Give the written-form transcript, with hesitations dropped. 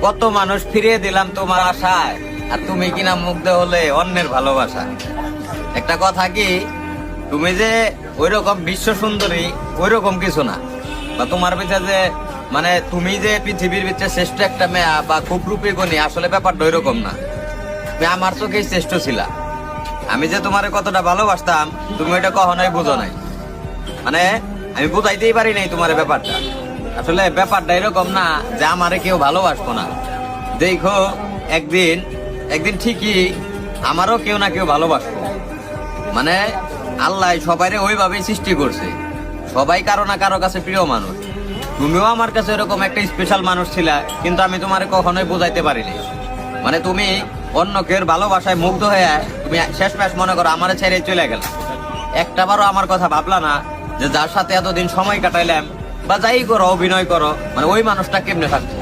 কত মানুষ ফিরিয়ে দিলাম তোমার আশায়, আর তুমি কিনা মুগ্ধ হলে অন্যের ভালোবাসা। একটা কথা কি, তুমি যে ওইরকম বিশ্ব সুন্দরী ওইরকম কিছু না, বা তোমার ভিতরে যে মানে তুমি যে পৃথিবীর ভিতরে শ্রেষ্ঠ একটা মেয়া বা খুব রূপী গুণী, আসলে ব্যাপারটা ওইরকম না। তুমি আমার চোখেই শ্রেষ্ঠ ছিলা। আমি যে তোমার কতটা ভালোবাসতাম তুমি ওইটা কখনোই বুঝো নাই। মানে আমি বুঝাইতেই পারি নাই তোমার ব্যাপারটা। আসলে ব্যাপারটা এরকম না যে আমারে কেউ ভালোবাসবো না। দেখো একদিন একদিন ঠিকই আমারও কেউ না কেউ ভালোবাসবো। মানে আল্লাহ সবাইরে ওইভাবেই সৃষ্টি করছে, সবাই কারো না কারো কাছে প্রিয় মানুষ। তুমিও আমার কাছে এরকম একটা স্পেশাল মানুষ ছিলা, কিন্তু আমি তোমারে কখনোই বোঝাইতে পারিনি। মানে তুমি অন্য কেউ ভালোবাসায় মুগ্ধ হয়ে তুমি শেষ ম্যাচ মনে করো আমারে ছেড়ে চলে গেল। একটাবারও আমার কথা ভাবলা না যে যার সাথে এতদিন সময় কাটাইলাম বা যাই করো অভিনয় করো, মানে ওই মানুষটা কেমনে থাকতো।